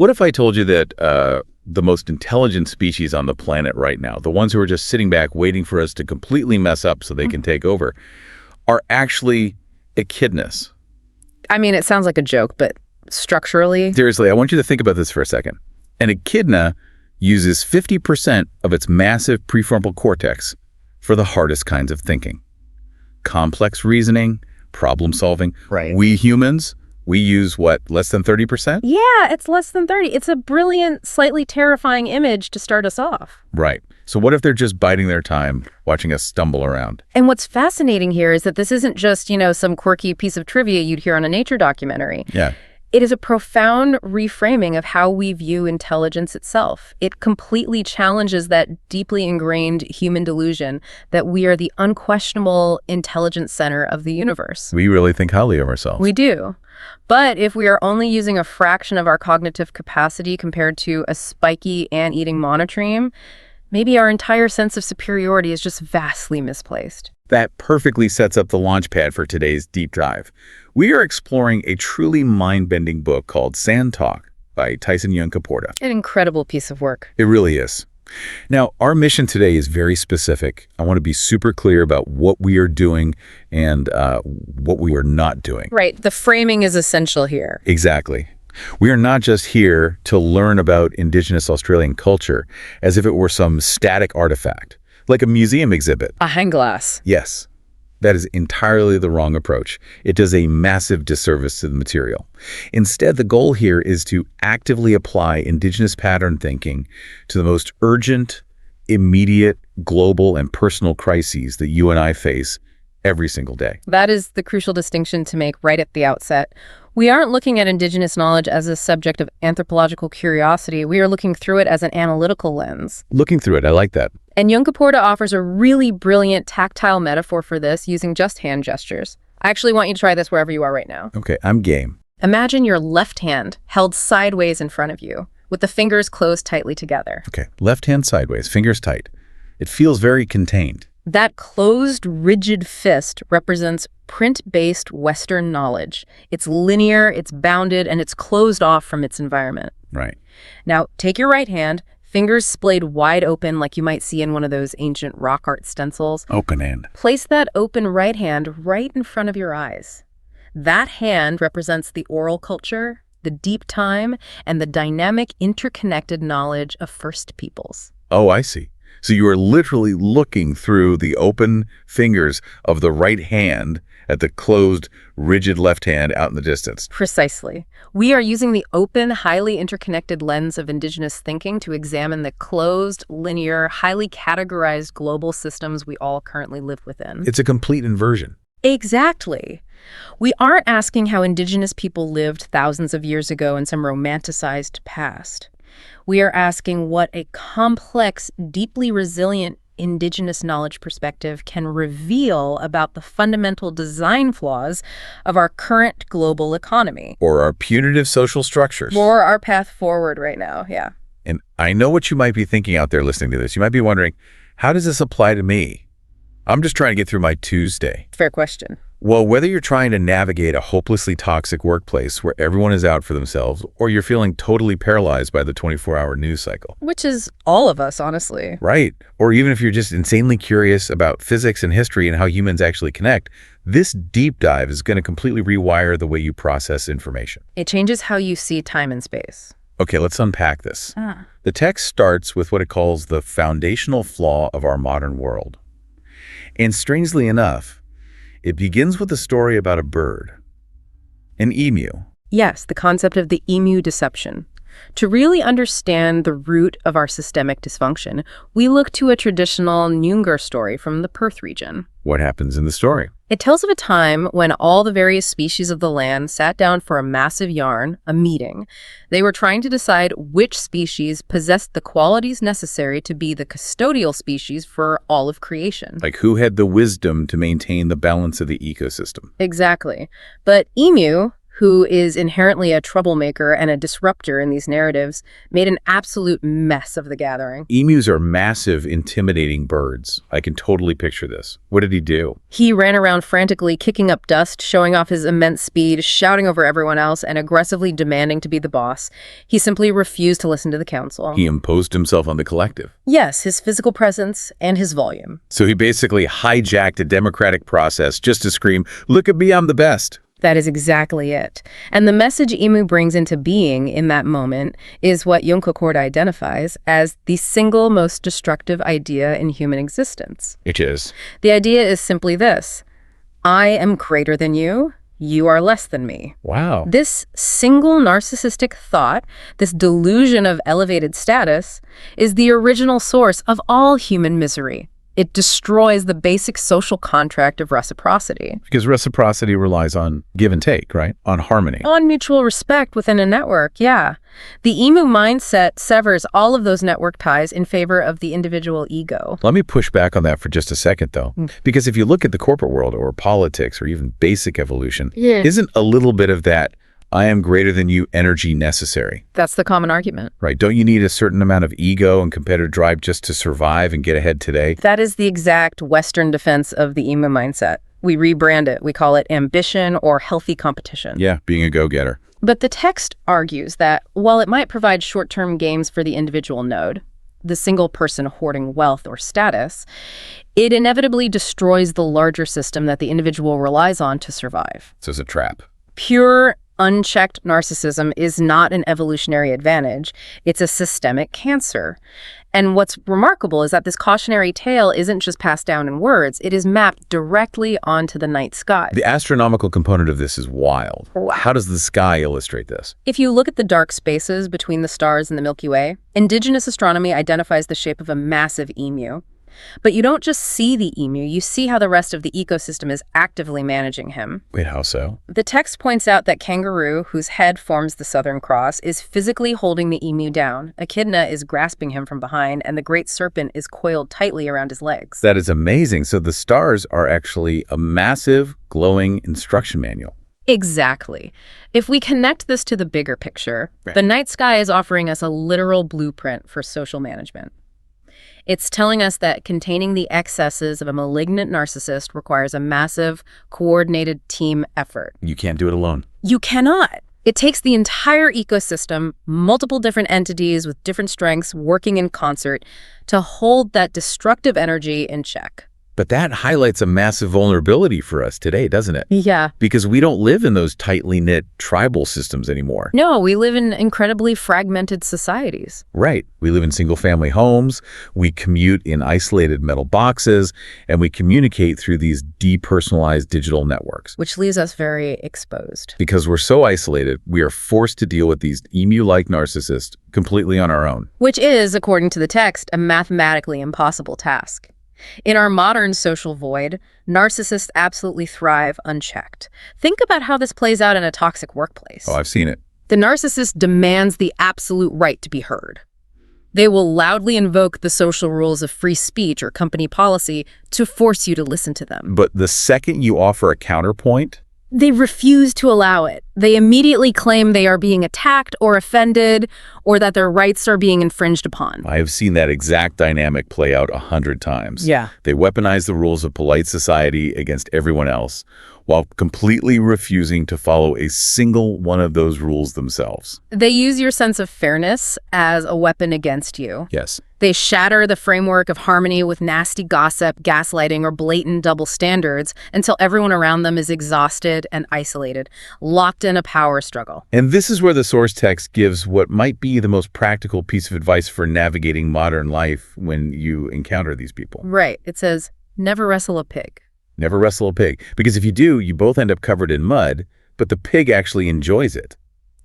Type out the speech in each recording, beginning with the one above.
What if I told you that the most intelligent species on the planet right now, the ones who are just sitting back waiting for us to completely mess up so they can take over, are actually echidnas? I mean, it sounds like a joke, but structurally... Seriously, I want you to think about this for a second. An echidna uses 50% of its massive prefrontal cortex for the hardest kinds of thinking. Complex reasoning, problem solving. Right. We humans, we use what, less than 30%? Yeah, it's less than 30. It's a brilliant, slightly terrifying image to start us off. Right. So what if they're just biding their time, watching us stumble around? And what's fascinating here is that this isn't just, some quirky piece of trivia you'd hear on a nature documentary. Yeah. It is a profound reframing of how we view intelligence itself. It completely challenges that deeply ingrained human delusion that we are the unquestionable intelligence center of the universe. We really think highly of ourselves. We do. But if we are only using a fraction of our cognitive capacity compared to a spiky ant-eating monotreme, maybe our entire sense of superiority is just vastly misplaced. That perfectly sets up the launch pad for today's deep dive. We are exploring a truly mind-bending book called Sand Talk by Tyson Yunkaporta. An incredible piece of work. It really is. Now, our mission today is very specific. I want to be super clear about what we are doing and what we are not doing. Right. The framing is essential here. Exactly. We are not just here to learn about Indigenous Australian culture as if it were some static artifact, like a museum exhibit. A hang glass. Yes. That is entirely the wrong approach. It does a massive disservice to the material. Instead, the goal here is to actively apply Indigenous pattern thinking to the most urgent, immediate, global, and personal crises that you and I face every single day. That is the crucial distinction to make right at the outset. We aren't looking at Indigenous knowledge as a subject of anthropological curiosity. We are looking through it as an analytical lens. Looking through it, I like that. And Yunkaporta offers a really brilliant tactile metaphor for this using just hand gestures. I actually want you to try this wherever you are right now. Okay, I'm game. Imagine your left hand held sideways in front of you, with the fingers closed tightly together. Okay, left hand sideways, fingers tight. It feels very contained. That closed, rigid fist represents print-based Western knowledge. It's linear, it's bounded, and it's closed off from its environment. Right. Now, take your right hand, fingers splayed wide open like you might see in one of those ancient rock art stencils. Open hand. Place that open right hand right in front of your eyes. That hand represents the oral culture, the deep time, and the dynamic, interconnected knowledge of First Peoples. Oh, I see. So you are literally looking through the open fingers of the right hand at the closed, rigid left hand out in the distance. Precisely. We are using the open, highly interconnected lens of Indigenous thinking to examine the closed, linear, highly categorized global systems we all currently live within. It's a complete inversion. Exactly. We aren't asking how Indigenous people lived thousands of years ago in some romanticized past. We are asking what a complex, deeply resilient Indigenous knowledge perspective can reveal about the fundamental design flaws of our current global economy. Or our punitive social structures. Or our path forward right now, yeah. And I know what you might be thinking out there listening to this. You might be wondering, how does this apply to me? I'm just trying to get through my Tuesday. Fair question. Well, whether you're trying to navigate a hopelessly toxic workplace where everyone is out for themselves, or you're feeling totally paralyzed by the 24-hour news cycle. Which is all of us, honestly. Right. Or even if you're just insanely curious about physics and history and how humans actually connect, this deep dive is going to completely rewire the way you process information. It changes how you see time and space. Okay, let's unpack this. The text starts with what it calls the foundational flaw of our modern world. And strangely enough, it begins with a story about a bird, an emu. Yes, the concept of the emu deception. To really understand the root of our systemic dysfunction, we look to a traditional Noongar story from the Perth region. What happens in the story? It tells of a time when all the various species of the land sat down for a massive yarn, a meeting. They were trying to decide which species possessed the qualities necessary to be the custodial species for all of creation. Like who had the wisdom to maintain the balance of the ecosystem? Exactly. But emu, who is inherently a troublemaker and a disruptor in these narratives, made an absolute mess of the gathering. Emus are massive, intimidating birds. I can totally picture this. What did he do? He ran around frantically, kicking up dust, showing off his immense speed, shouting over everyone else, and aggressively demanding to be the boss. He simply refused to listen to the council. He imposed himself on the collective. Yes, his physical presence and his volume. So he basically hijacked a democratic process just to scream, "Look at me, I'm the best." That is exactly it. And the message emu brings into being in that moment is what Yunkaporta identifies as the single most destructive idea in human existence. It is. The idea is simply this: I am greater than you, you are less than me. Wow. This single narcissistic thought, this delusion of elevated status, is the original source of all human misery. It destroys the basic social contract of reciprocity. Because reciprocity relies on give and take, right? On harmony. On mutual respect within a network, yeah. The emu mindset severs all of those network ties in favor of the individual ego. Let me push back on that for just a second, though. Because if you look at the corporate world or politics or even basic evolution, isn't a little bit of that I am greater than you energy necessary? That's the common argument. Right. Don't you need a certain amount of ego and competitive drive just to survive and get ahead today? That is the exact Western defense of the emu mindset. We rebrand it. We call it ambition or healthy competition. Yeah, being a go-getter. But the text argues that while it might provide short-term gains for the individual node, the single person hoarding wealth or status, it inevitably destroys the larger system that the individual relies on to survive. So it's a trap. Pure, unchecked narcissism is not an evolutionary advantage. It's a systemic cancer. And what's remarkable is that this cautionary tale isn't just passed down in words. It is mapped directly onto the night sky. The astronomical component of this is wild. Wow. How does the sky illustrate this? If you look at the dark spaces between the stars and the Milky Way, indigenous astronomy identifies the shape of a massive emu. But you don't just see the emu, you see how the rest of the ecosystem is actively managing him. Wait, how so? The text points out that kangaroo, whose head forms the Southern Cross, is physically holding the emu down. Echidna is grasping him from behind, and the great serpent is coiled tightly around his legs. That is amazing. So the stars are actually a massive, glowing instruction manual. Exactly. If we connect this to the bigger picture, the night sky is offering us a literal blueprint for social management. It's telling us that containing the excesses of a malignant narcissist requires a massive, coordinated team effort. You can't do it alone. You cannot. It takes the entire ecosystem, multiple different entities with different strengths working in concert to hold that destructive energy in check. But that highlights a massive vulnerability for us today, doesn't it? Yeah. Because we don't live in those tightly knit tribal systems anymore. No, we live in incredibly fragmented societies. Right. We live in single-family homes, we commute in isolated metal boxes, and we communicate through these depersonalized digital networks. Which leaves us very exposed. Because we're so isolated, we are forced to deal with these emu-like narcissists completely on our own. Which is, according to the text, a mathematically impossible task. In our modern social void, narcissists absolutely thrive unchecked. Think about how this plays out in a toxic workplace. Oh, I've seen it. The narcissist demands the absolute right to be heard. They will loudly invoke the social rules of free speech or company policy to force you to listen to them. But the second you offer a counterpoint, they refuse to allow it. They immediately claim they are being attacked or offended, or that their rights are being infringed upon. I have seen that exact dynamic play out 100 times. Yeah. They weaponize the rules of polite society against everyone else, while completely refusing to follow a single one of those rules themselves. They use your sense of fairness as a weapon against you. Yes. They shatter the framework of harmony with nasty gossip, gaslighting, or blatant double standards until everyone around them is exhausted and isolated, locked in a power struggle. And this is where the source text gives what might be the most practical piece of advice for navigating modern life when you encounter these people. Right. It says, never wrestle a pig. Never wrestle a pig. Because if you do, you both end up covered in mud, but the pig actually enjoys it.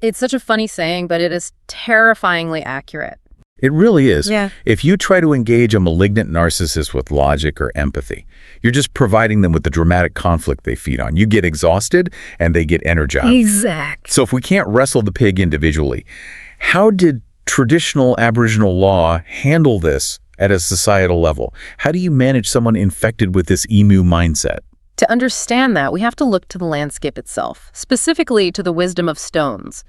It's such a funny saying, but it is terrifyingly accurate. It really is. Yeah. If you try to engage a malignant narcissist with logic or empathy, you're just providing them with the dramatic conflict they feed on. You get exhausted and they get energized. Exact. So if we can't wrestle the pig individually, how did traditional Aboriginal law handle this at a societal level? How do you manage someone infected with this emu mindset? To understand that, we have to look to the landscape itself, specifically to the wisdom of stones.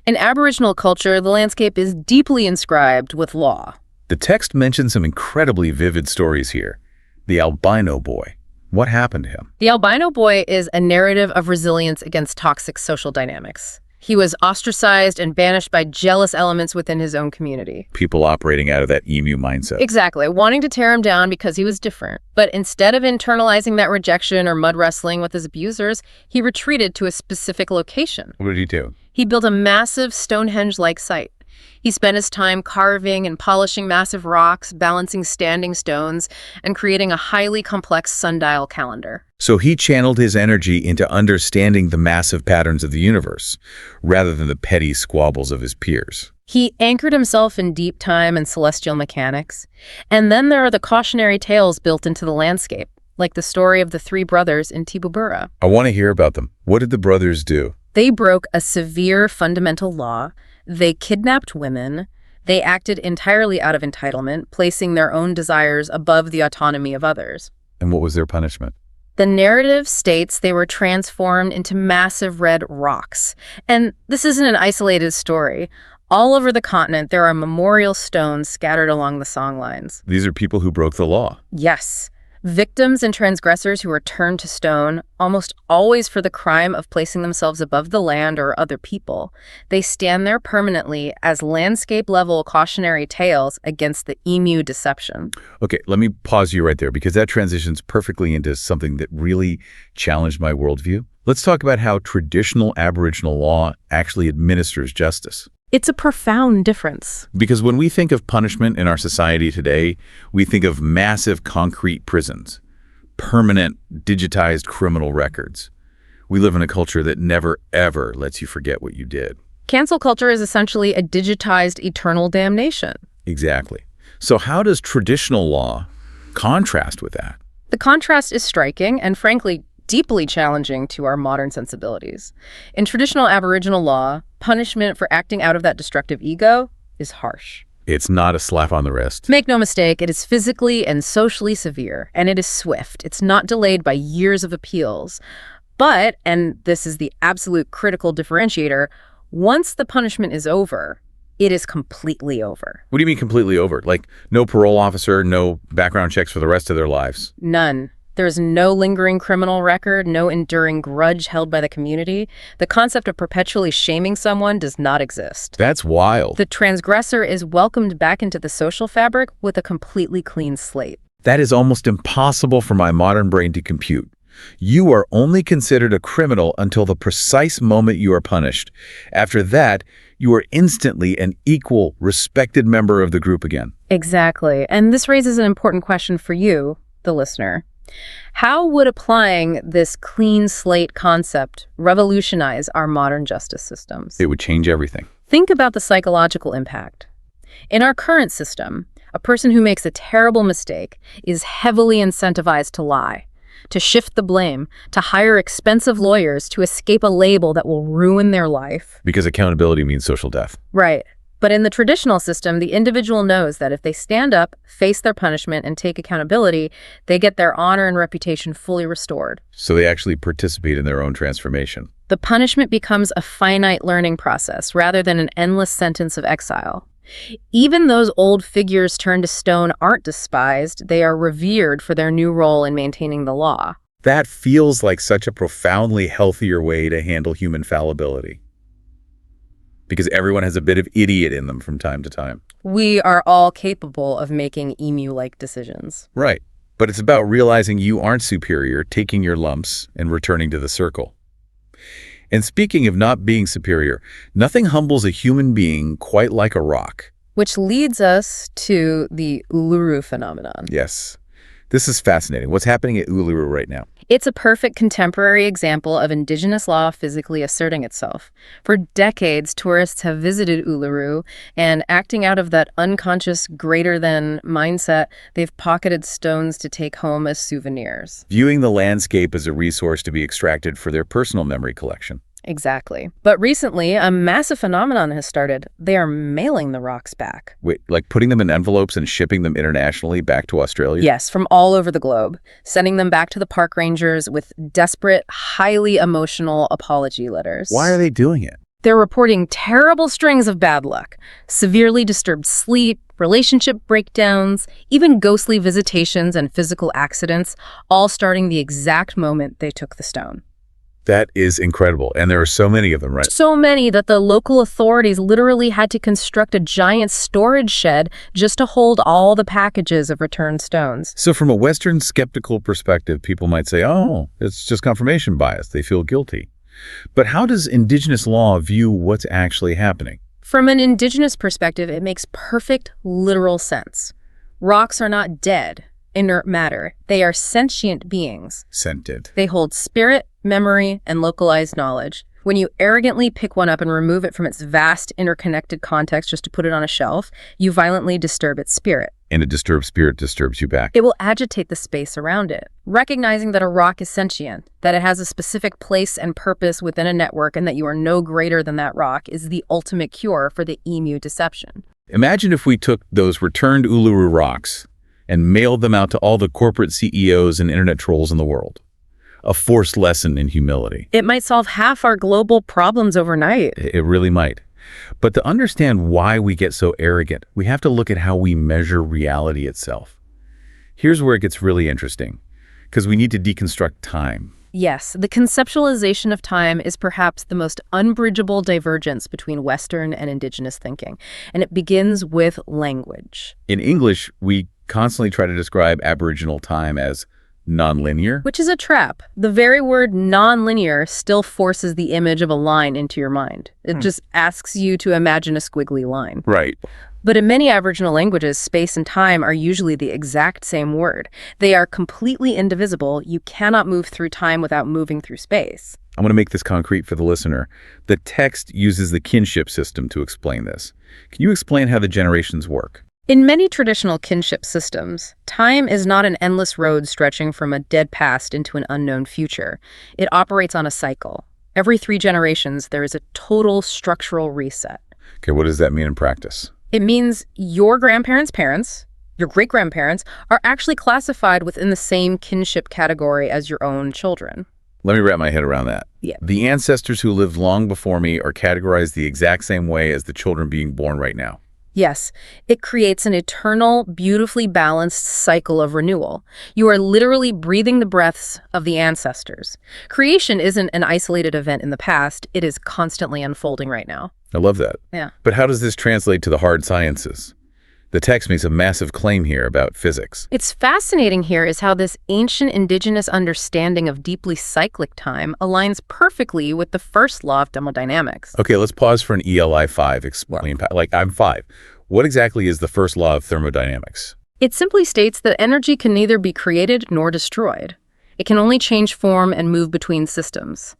In Aboriginal culture, the landscape is deeply inscribed with law. The text mentions some incredibly vivid stories here. The albino boy. What happened to him? The albino boy is a narrative of resilience against toxic social dynamics. He was ostracized and banished by jealous elements within his own community. People operating out of that emu mindset. Exactly, wanting to tear him down because he was different. But instead of internalizing that rejection or mud wrestling with his abusers, he retreated to a specific location. What did he do? He built a massive Stonehenge-like site. He spent his time carving and polishing massive rocks, balancing standing stones, and creating a highly complex sundial calendar. So he channeled his energy into understanding the massive patterns of the universe, rather than the petty squabbles of his peers. He anchored himself in deep time and celestial mechanics. And then there are the cautionary tales built into the landscape, like the story of the three brothers in Tibubura. I want to hear about them. What did the brothers do? They broke a severe fundamental law. They kidnapped women. They acted entirely out of entitlement, placing their own desires above the autonomy of others. And what was their punishment? The narrative states they were transformed into massive red rocks. And this isn't an isolated story. All over the continent, there are memorial stones scattered along the songlines. These are people who broke the law. Yes. Victims and transgressors who are turned to stone, almost always for the crime of placing themselves above the land or other people. They stand there permanently as landscape-level cautionary tales against the emu deception. Okay, let me pause you right there, because that transitions perfectly into something that really challenged my worldview. Let's talk about how traditional Aboriginal law actually administers justice. It's a profound difference. Because when we think of punishment in our society today, we think of massive concrete prisons, permanent digitized criminal records. We live in a culture that never, ever lets you forget what you did. Cancel culture is essentially a digitized eternal damnation. Exactly. So how does traditional law contrast with that? The contrast is striking and, frankly, deeply challenging to our modern sensibilities. In traditional Aboriginal law, punishment for acting out of that destructive ego is harsh. It's not a slap on the wrist. Make no mistake, it is physically and socially severe, and it is swift. It's not delayed by years of appeals. But, and this is the absolute critical differentiator, once the punishment is over, it is completely over. What do you mean completely over? Like no parole officer, no background checks for the rest of their lives? None. There is no lingering criminal record, no enduring grudge held by the community. The concept of perpetually shaming someone does not exist. That's wild. The transgressor is welcomed back into the social fabric with a completely clean slate. That is almost impossible for my modern brain to compute. You are only considered a criminal until the precise moment you are punished. After that, you are instantly an equal, respected member of the group again. Exactly. And this raises an important question for you, the listener. How would applying this clean slate concept revolutionize our modern justice systems? It would change everything. Think about the psychological impact. In our current system, a person who makes a terrible mistake is heavily incentivized to lie, to shift the blame, to hire expensive lawyers to escape a label that will ruin their life. Because accountability means social death. Right. But in the traditional system, the individual knows that if they stand up, face their punishment, and take accountability, they get their honor and reputation fully restored. So they actually participate in their own transformation. The punishment becomes a finite learning process rather than an endless sentence of exile. Even those old figures turned to stone aren't despised. They are revered for their new role in maintaining the law. That feels like such a profoundly healthier way to handle human fallibility. Because everyone has a bit of idiot in them from time to time. We are all capable of making emu-like decisions. Right. But it's about realizing you aren't superior, taking your lumps, and returning to the circle. And speaking of not being superior, nothing humbles a human being quite like a rock. Which leads us to the Uluru phenomenon. Yes. This is fascinating. What's happening at Uluru right now? It's a perfect contemporary example of Indigenous law physically asserting itself. For decades, tourists have visited Uluru, and acting out of that unconscious greater-than mindset, they've pocketed stones to take home as souvenirs. Viewing the landscape as a resource to be extracted for their personal memory collection. Exactly. But recently, a massive phenomenon has started. They are mailing the rocks back. Wait, like putting them in envelopes and shipping them internationally back to Australia? Yes, from all over the globe, sending them back to the park rangers with desperate, highly emotional apology letters. Why are they doing it? They're reporting terrible strings of bad luck, severely disturbed sleep, relationship breakdowns, even ghostly visitations and physical accidents, all starting the exact moment they took the stone. That is incredible. And there are so many of them, right? So many that the local authorities literally had to construct a giant storage shed just to hold all the packages of returned stones. So from a Western skeptical perspective, people might say, oh, it's just confirmation bias. They feel guilty. But how does Indigenous law view what's actually happening? From an Indigenous perspective, it makes perfect literal sense. Rocks are not dead, inert matter. They are sentient beings. Sentient. They hold spirit, memory, and localized knowledge. When you arrogantly pick one up and remove it from its vast interconnected context just to put it on a shelf, you violently disturb its spirit. And a disturbed spirit disturbs you back. It will agitate the space around it. Recognizing that a rock is sentient, that it has a specific place and purpose within a network, and that you are no greater than that rock is the ultimate cure for the emu deception. Imagine if we took those returned Uluru rocks and mailed them out to all the corporate CEOs and internet trolls in the world. A forced lesson in humility. It might solve half our global problems overnight. It really might. But to understand why we get so arrogant, we have to look at how we measure reality itself. Here's where it gets really interesting, because we need to deconstruct time. Yes, the conceptualization of time is perhaps the most unbridgeable divergence between Western and Indigenous thinking, and it begins with language. In English, we constantly try to describe Aboriginal time as nonlinear. Which is a trap. The very word nonlinear still forces the image of a line into your mind. It just asks you to imagine a squiggly line. Right. But in many Aboriginal languages, space and time are usually the exact same word. They are completely indivisible. You cannot move through time without moving through space. I'm going to make this concrete for the listener. The text uses the kinship system to explain this. Can you explain how the generations work? In many traditional kinship systems, time is not an endless road stretching from a dead past into an unknown future. It operates on a cycle. Every 3 generations, there is a total structural reset. Okay, what does that mean in practice? It means your grandparents' parents, your great-grandparents, are actually classified within the same kinship category as your own children. Let me wrap my head around that. Yeah. The ancestors who lived long before me are categorized the exact same way as the children being born right now. Yes, it creates an eternal, beautifully balanced cycle of renewal. You are literally breathing the breaths of the ancestors. Creation isn't an isolated event in the past. It is constantly unfolding right now. I love that. Yeah. But how does this translate to the hard sciences? The text makes a massive claim here about physics. It's fascinating here is how this ancient Indigenous understanding of deeply cyclic time aligns perfectly with the first law of thermodynamics. Okay, let's pause for an ELI 5. Explain, like I'm 5. What exactly is the first law of thermodynamics? It simply states that energy can neither be created nor destroyed. It can only change form and move between systems.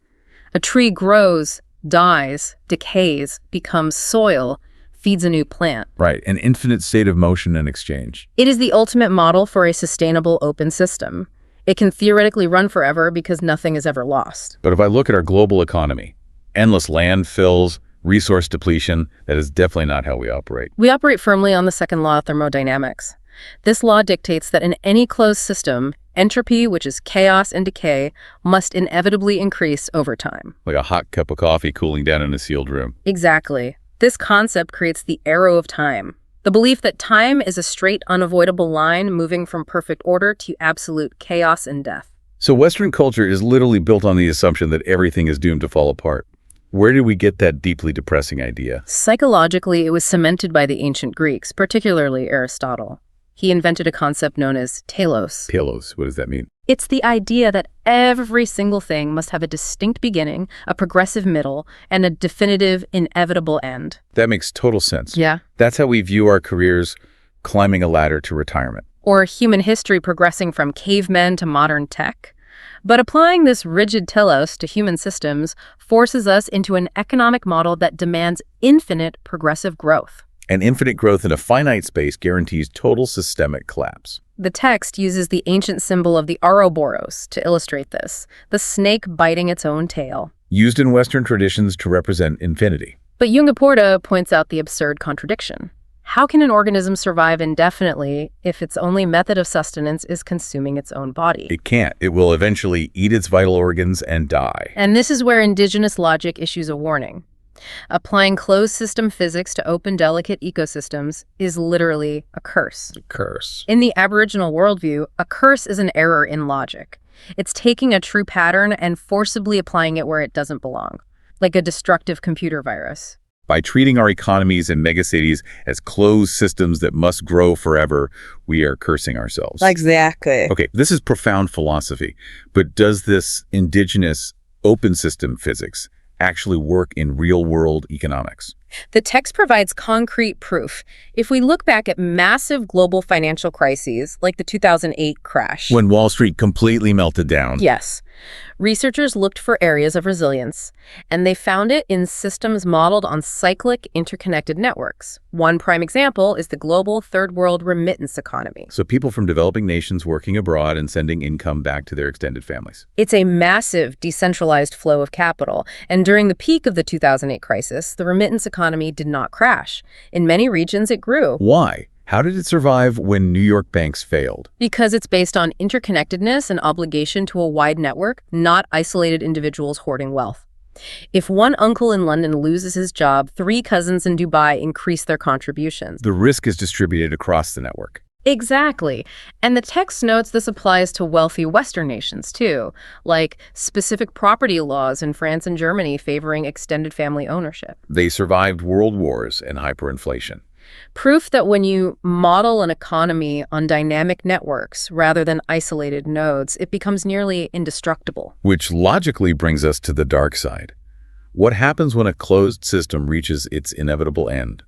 A tree grows, dies, decays, becomes soil, feeds a new plant. Right, an infinite state of motion and exchange. It is the ultimate model for a sustainable open system. It can theoretically run forever because nothing is ever lost. But if I look at our global economy, endless landfills, resource depletion, that is definitely not how we operate. We operate firmly on the second law of thermodynamics. This law dictates that in any closed system, entropy, which is chaos and decay, must inevitably increase over time. Like a hot cup of coffee cooling down in a sealed room. Exactly. This concept creates the arrow of time, the belief that time is a straight, unavoidable line moving from perfect order to absolute chaos and death. So Western culture is literally built on the assumption that everything is doomed to fall apart. Where did we get that deeply depressing idea? Psychologically, it was cemented by the ancient Greeks, particularly Aristotle. He invented a concept known as telos. Telos, what does that mean? It's the idea that every single thing must have a distinct beginning, a progressive middle, and a definitive, inevitable end. That makes total sense. Yeah. That's how we view our careers, climbing a ladder to retirement. Or human history progressing from cavemen to modern tech. But applying this rigid telos to human systems forces us into an economic model that demands infinite progressive growth. And infinite growth in a finite space guarantees total systemic collapse. The text uses the ancient symbol of the Ouroboros to illustrate this, the snake biting its own tail. used in Western traditions to represent infinity. But Yunkaporta points out the absurd contradiction. How can an organism survive indefinitely if its only method of sustenance is consuming its own body? It can't. It will eventually eat its vital organs and die. And this is where indigenous logic issues a warning. Applying closed system physics to open, delicate ecosystems is literally a curse. A curse. In the Aboriginal worldview, a curse is an error in logic. It's taking a true pattern and forcibly applying it where it doesn't belong, like a destructive computer virus. By treating our economies and megacities as closed systems that must grow forever, we are cursing ourselves. Exactly. Okay, this is profound philosophy, but does this indigenous open system physics actually work in real-world economics? The text provides concrete proof. If we look back at massive global financial crises, like the 2008 crash. When Wall Street completely melted down. Yes. Researchers looked for areas of resilience, and they found it in systems modeled on cyclic, interconnected networks. One prime example is the global third world remittance economy. So people from developing nations working abroad and sending income back to their extended families. It's a massive, decentralized flow of capital, and during the peak of the 2008 crisis, the remittance economy did not crash. In many regions, it grew. Why? How did it survive when New York banks failed? Because it's based on interconnectedness and obligation to a wide network, not isolated individuals hoarding wealth. If one uncle in London loses his job, 3 cousins in Dubai increase their contributions. The risk is distributed across the network. Exactly. And the text notes this applies to wealthy Western nations, too, like specific property laws in France and Germany favoring extended family ownership. They survived world wars and hyperinflation. Proof that when you model an economy on dynamic networks rather than isolated nodes, it becomes nearly indestructible. Which logically brings us to the dark side. What happens when a closed system reaches its inevitable end?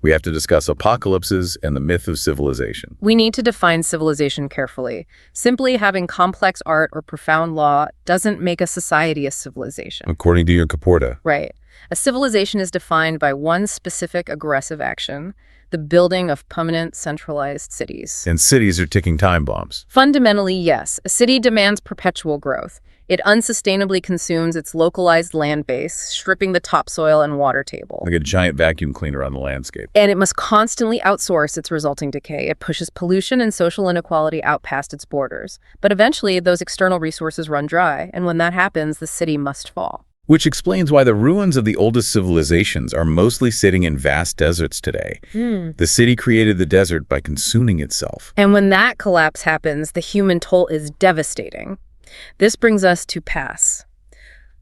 We have to discuss apocalypses and the myth of civilization. We need to define civilization carefully. Simply having complex art or profound law doesn't make a society a civilization. According to Yunkaporta. Right. A civilization is defined by one specific aggressive action, the building of permanent centralized cities. And cities are ticking time bombs. Fundamentally, yes. A city demands perpetual growth. It unsustainably consumes its localized land base, stripping the topsoil and water table. Like a giant vacuum cleaner on the landscape. And it must constantly outsource its resulting decay. It pushes pollution and social inequality out past its borders. But eventually, those external resources run dry, and when that happens, the city must fall. Which explains why the ruins of the oldest civilizations are mostly sitting in vast deserts today. The city created the desert by consuming itself. And when that collapse happens, the human toll is devastating. This brings us to PASS,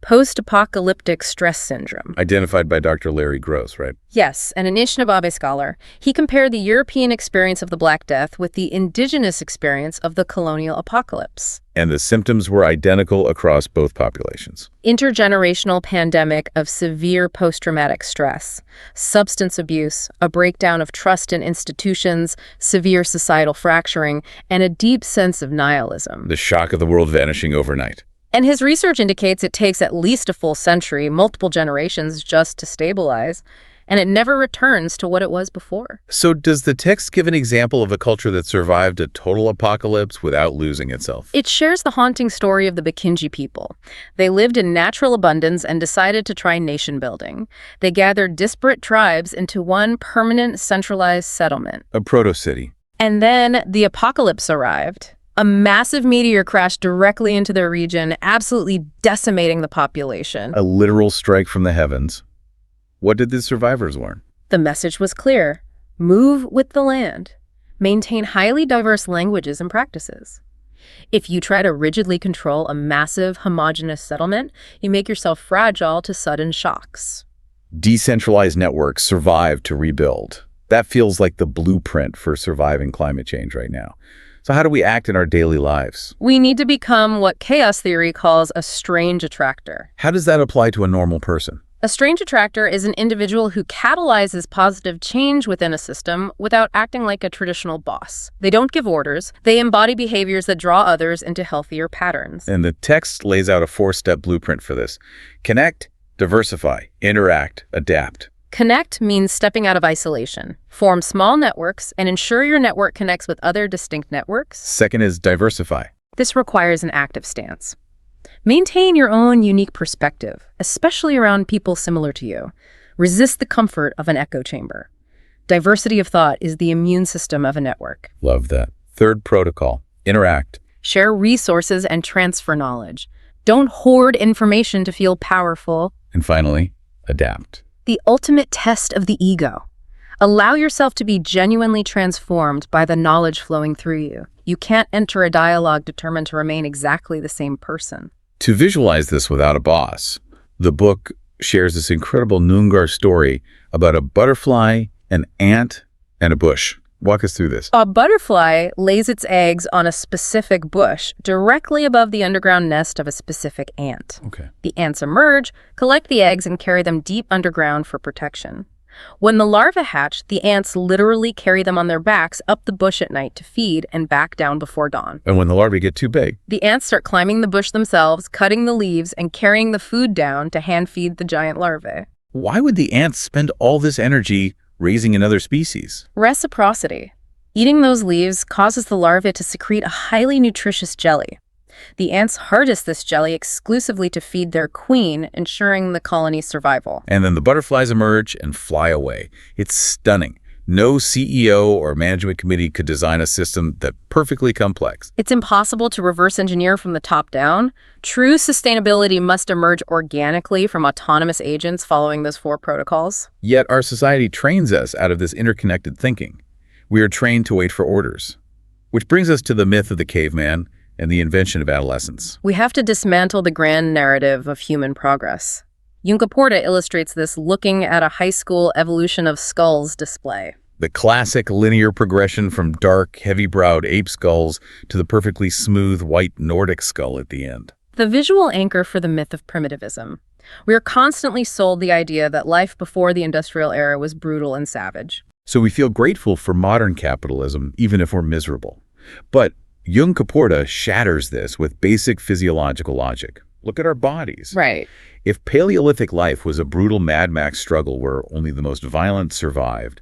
post-apocalyptic stress syndrome. Identified by Dr. Larry Gross, right? Yes, an Anishinaabe scholar. He compared the European experience of the Black Death with the indigenous experience of the colonial apocalypse. And the symptoms were identical across both populations. Intergenerational pandemic of severe post-traumatic stress, substance abuse, a breakdown of trust in institutions, severe societal fracturing, and a deep sense of nihilism. The shock of the world vanishing overnight. And his research indicates it takes at least a full century, multiple generations, just to stabilize, and it never returns to what it was before. So does the text give an example of a culture that survived a total apocalypse without losing itself? It shares the haunting story of the Bikini people. They lived in natural abundance and decided to try nation building. They gathered disparate tribes into one permanent centralized settlement. A proto-city. And then the apocalypse arrived. A massive meteor crashed directly into their region, absolutely decimating the population. A literal strike from the heavens. What did the survivors learn? The message was clear. Move with the land. Maintain highly diverse languages and practices. If you try to rigidly control a massive, homogeneous settlement, you make yourself fragile to sudden shocks. Decentralized networks survive to rebuild. That feels like the blueprint for surviving climate change right now. So how do we act in our daily lives? We need to become what chaos theory calls a strange attractor. How does that apply to a normal person? A strange attractor is an individual who catalyzes positive change within a system without acting like a traditional boss. They don't give orders. They embody behaviors that draw others into healthier patterns. And the text lays out a 4-step blueprint for this. Connect, diversify, interact, adapt. Connect means stepping out of isolation. Form small networks and ensure your network connects with other distinct networks. Second is diversify. This requires an active stance. Maintain your own unique perspective, especially around people similar to you. Resist the comfort of an echo chamber. Diversity of thought is the immune system of a network. Love that. Third protocol, interact. Share resources and transfer knowledge. Don't hoard information to feel powerful. And finally, adapt. The ultimate test of the ego. Allow yourself to be genuinely transformed by the knowledge flowing through you. You can't enter a dialogue determined to remain exactly the same person. To visualize this without a boss, the book shares this incredible Noongar story about a butterfly, an ant, and a bush. Walk us through this. A butterfly lays its eggs on a specific bush directly above the underground nest of a specific ant. Okay. The ants emerge, collect the eggs, and carry them deep underground for protection. When the larvae hatch, the ants literally carry them on their backs up the bush at night to feed and back down before dawn. And when the larvae get too big? The ants start climbing the bush themselves, cutting the leaves, and carrying the food down to hand feed the giant larvae. Why would the ants spend all this energy raising another species? Reciprocity. Eating those leaves causes the larvae to secrete a highly nutritious jelly. The ants harvest this jelly exclusively to feed their queen, ensuring the colony's survival. And then the butterflies emerge and fly away. It's stunning. No CEO or management committee could design a system that perfectly complex. It's impossible to reverse engineer from the top down. True sustainability must emerge organically from autonomous agents following those 4 protocols. Yet our society trains us out of this interconnected thinking. We are trained to wait for orders. Which brings us to the myth of the caveman and the invention of adolescence. We have to dismantle the grand narrative of human progress. Yunkaporta illustrates this looking at a high school evolution of skulls display. The classic linear progression from dark, heavy-browed ape skulls to the perfectly smooth white Nordic skull at the end. The visual anchor for the myth of primitivism. We are constantly sold the idea that life before the industrial era was brutal and savage. So we feel grateful for modern capitalism, even if we're miserable. But Yunkaporta shatters this with basic physiological logic. Look at our bodies. Right. If Paleolithic life was a brutal Mad Max struggle where only the most violent survived,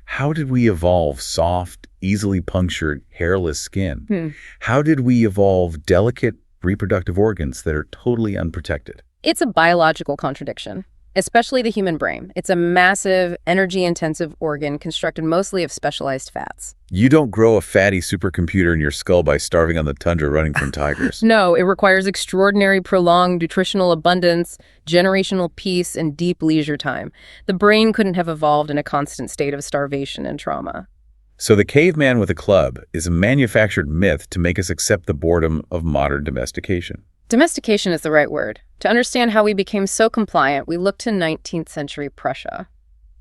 how did we evolve soft, easily punctured, hairless skin? How did we evolve delicate reproductive organs that are totally unprotected? It's a biological contradiction, especially the human brain. It's a massive, energy-intensive organ constructed mostly of specialized fats. You don't grow a fatty supercomputer in your skull by starving on the tundra running from tigers. No, it requires extraordinary prolonged nutritional abundance, generational peace, and deep leisure time. The brain couldn't have evolved in a constant state of starvation and trauma. So the caveman with a club is a manufactured myth to make us accept the boredom of modern domestication. Domestication is the right word. To understand how we became so compliant, we look to 19th century Prussia.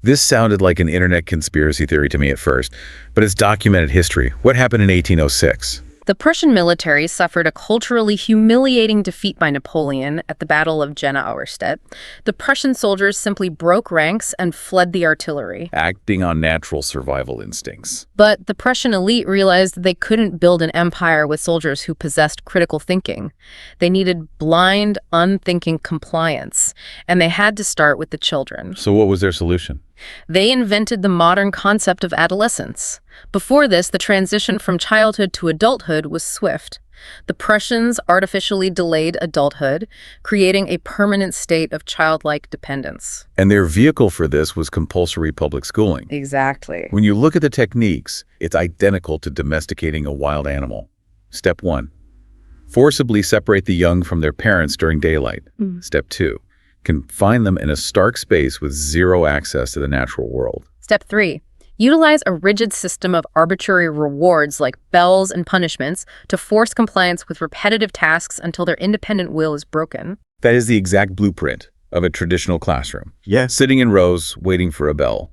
This sounded like an internet conspiracy theory to me at first, but it's documented history. What happened in 1806? The Prussian military suffered a culturally humiliating defeat by Napoleon at the Battle of Jena-Auerstedt. The Prussian soldiers simply broke ranks and fled the artillery. Acting on natural survival instincts. But the Prussian elite realized that they couldn't build an empire with soldiers who possessed critical thinking. They needed blind, unthinking compliance, and they had to start with the children. So what was their solution? They invented the modern concept of adolescence. Before this, the transition from childhood to adulthood was swift. The Prussians artificially delayed adulthood, creating a permanent state of childlike dependence. And their vehicle for this was compulsory public schooling. Exactly. When you look at the techniques, it's identical to domesticating a wild animal. Step 1. Forcibly separate the young from their parents during daylight. Step 2. Confine them in a stark space with zero access to the natural world. Step 3. Utilize a rigid system of arbitrary rewards like bells and punishments to force compliance with repetitive tasks until their independent will is broken. That is the exact blueprint of a traditional classroom. Yes. Sitting in rows, waiting for a bell.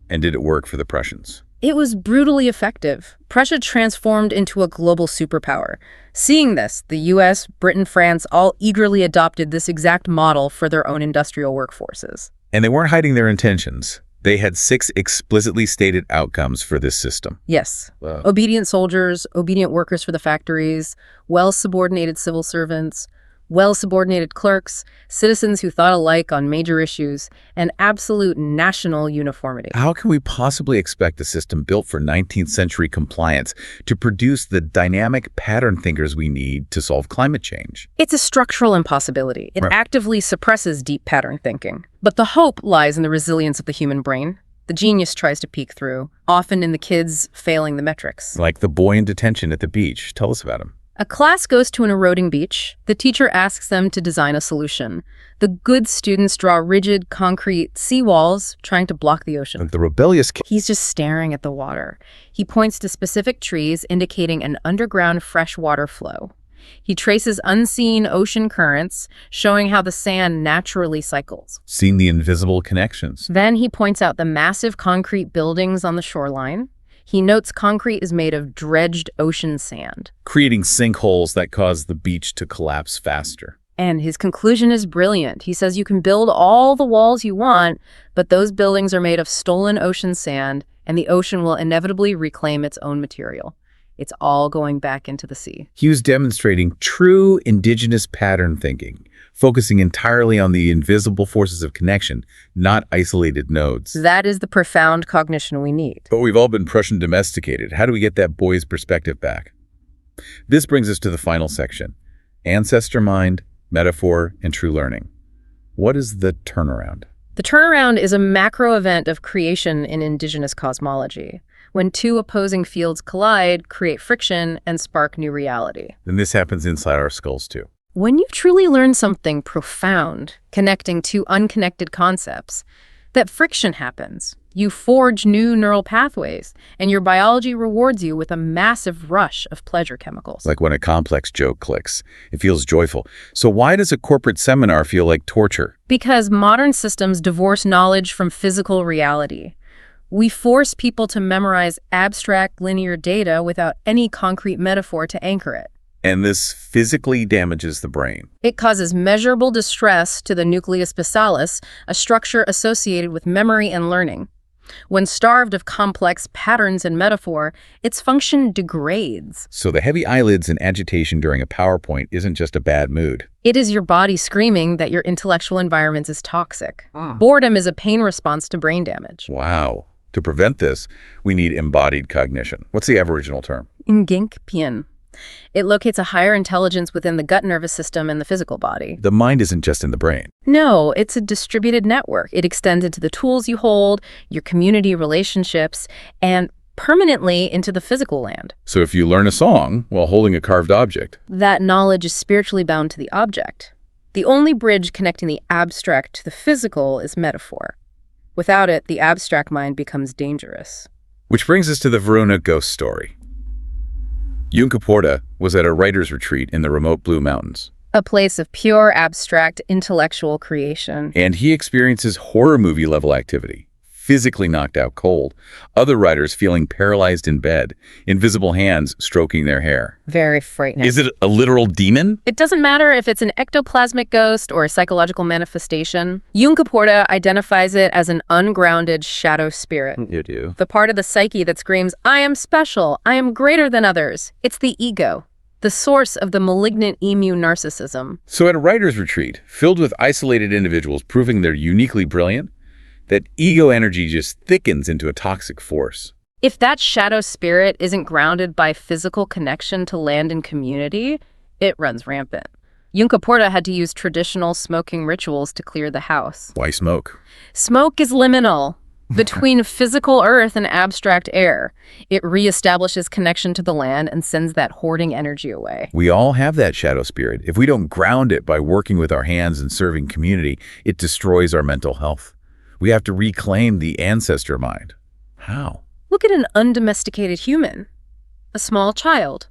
And did it work for the Prussians? It was brutally effective. Prussia transformed into a global superpower. Seeing this, the US, Britain, France all eagerly adopted this exact model for their own industrial workforces. And they weren't hiding their intentions. They had 6 explicitly stated outcomes for this system. Yes. Wow. Obedient soldiers, obedient workers for the factories, well-subordinated civil servants, well-subordinated clerks, citizens who thought alike on major issues, and absolute national uniformity. How can we possibly expect a system built for 19th century compliance to produce the dynamic pattern thinkers we need to solve climate change? It's a structural impossibility. It Right. actively suppresses deep pattern thinking. But the hope lies in the resilience of the human brain. The genius tries to peek through, often in the kids failing the metrics. Like the boy in detention at the beach. Tell us about him. A class goes to an eroding beach. The teacher asks them to design a solution. The good students draw rigid, concrete seawalls trying to block the ocean. The rebellious kid. He's just staring at the water. He points to specific trees indicating an underground freshwater flow. He traces unseen ocean currents, showing how the sand naturally cycles. Seen the invisible connections. Then he points out the massive concrete buildings on the shoreline. He notes concrete is made of dredged ocean sand. Creating sinkholes that cause the beach to collapse faster. And his conclusion is brilliant. He says you can build all the walls you want, but those buildings are made of stolen ocean sand, and the ocean will inevitably reclaim its own material. It's all going back into the sea. He was demonstrating true indigenous pattern thinking, focusing entirely on the invisible forces of connection, not isolated nodes. That is the profound cognition we need. But we've all been Prussian domesticated. How do we get that boy's perspective back? This brings us to the final section: ancestor mind, metaphor, and true learning. What is the turnaround? The turnaround is a macro event of creation in indigenous cosmology. When two opposing fields collide, create friction, and spark new reality. And this happens inside our skulls too. When you've truly learned something profound, connecting two unconnected concepts, that friction happens. You forge new neural pathways, and your biology rewards you with a massive rush of pleasure chemicals. Like when a complex joke clicks, it feels joyful. So why does a corporate seminar feel like torture? Because modern systems divorce knowledge from physical reality. We force people to memorize abstract linear data without any concrete metaphor to anchor it. And this physically damages the brain. It causes measurable distress to the nucleus basalis, a structure associated with memory and learning. When starved of complex patterns and metaphor, its function degrades. So the heavy eyelids and agitation during a PowerPoint isn't just a bad mood. It is your body screaming that your intellectual environment is toxic. Boredom is a pain response to brain damage. Wow. To prevent this, we need embodied cognition. What's the Aboriginal term? Ngink-pien. It locates a higher intelligence within the gut nervous system and the physical body. The mind isn't just in the brain. No, it's a distributed network. It extends into the tools you hold, your community relationships, and permanently into the physical land. So if you learn a song while holding a carved object, That knowledge is spiritually bound to the object. The only bridge connecting the abstract to the physical is metaphor. Without it, the abstract mind becomes dangerous. which brings us to the Varuna ghost story. Yunkaporta was at a writer's retreat in the remote Blue Mountains, A place of pure, abstract, intellectual creation. and he experiences horror movie level activity. Physically knocked out cold, other writers feeling paralyzed in bed, invisible hands stroking their hair. Very frightening. Is it a literal demon? It doesn't matter if it's an ectoplasmic ghost or a psychological manifestation. Yunkaporta identifies it as an ungrounded shadow spirit. You do. The part of the psyche that screams, I am special, I am greater than others. It's the ego, the source of the malignant emu narcissism. So at a writer's retreat, filled with isolated individuals proving they're uniquely brilliant, that ego energy just thickens into a toxic force. If that shadow spirit isn't grounded by physical connection to land and community, it runs rampant. Yunkaporta had to use traditional smoking rituals to clear the house. Why smoke? Smoke is liminal between physical earth and abstract air. It reestablishes connection to the land and sends that hoarding energy away. We all have that shadow spirit. If we don't ground it by working with our hands and serving community, it destroys our mental health. We have to reclaim the ancestor mind. How? Look at an undomesticated human, a small child,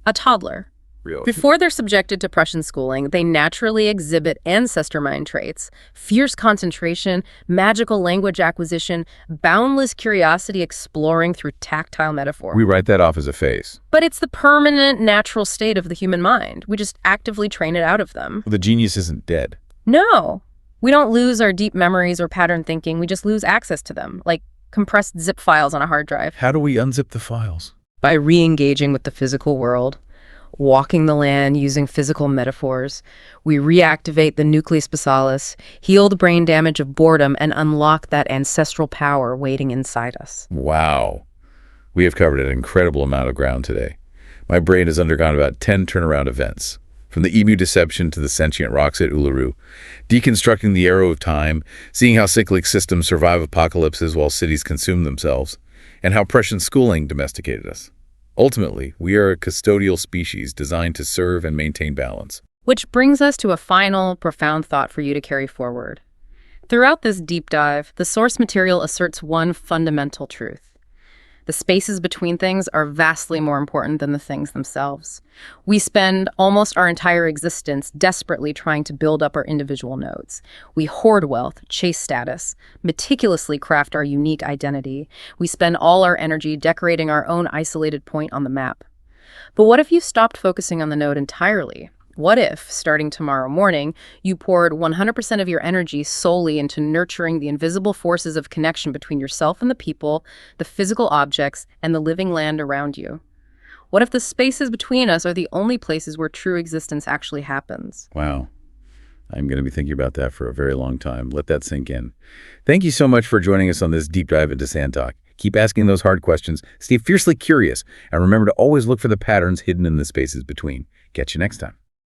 a toddler. Real. Before they're subjected to Prussian schooling, they naturally exhibit ancestor mind traits: fierce concentration, magical language acquisition, boundless curiosity exploring through tactile metaphor. We write that off as a phase. But it's the permanent natural state of the human mind. We just actively train it out of them. The genius isn't dead. No, we don't lose our deep memories or pattern thinking. We just lose access to them, like compressed zip files on a hard drive. How do we unzip the files? By re-engaging with the physical world. walking the land using physical metaphors. We reactivate the nucleus basalis, heal the brain damage of boredom, and unlock that ancestral power waiting inside us. Wow. We have covered an incredible amount of ground today. My brain has undergone about 10 turnaround events. From the emu deception to the sentient rocks at Uluru, deconstructing the arrow of time, seeing how cyclic systems survive apocalypses while cities consume themselves, and how prescient schooling domesticated us. Ultimately, we are a custodial species designed to serve and maintain balance. Which brings us to a final, profound thought for you to carry forward. Throughout this deep dive, the source material asserts one fundamental truth. The spaces between things are vastly more important than the things themselves. We spend almost our entire existence desperately trying to build up our individual nodes. We hoard wealth, chase status, meticulously craft our unique identity. We spend all our energy decorating our own isolated point on the map. But what if you stopped focusing on the node entirely? What if, starting tomorrow morning, you poured 100% of your energy solely into nurturing the invisible forces of connection between yourself and the people, the physical objects, and the living land around you? What if the spaces between us are the only places where true existence actually happens? Wow. I'm going to be thinking about that for a very long time. Let that sink in. Thank you so much for joining us on this deep dive into Sand Talk. Keep asking those hard questions, stay fiercely curious, and remember to always look for the patterns hidden in the spaces between. Catch you next time.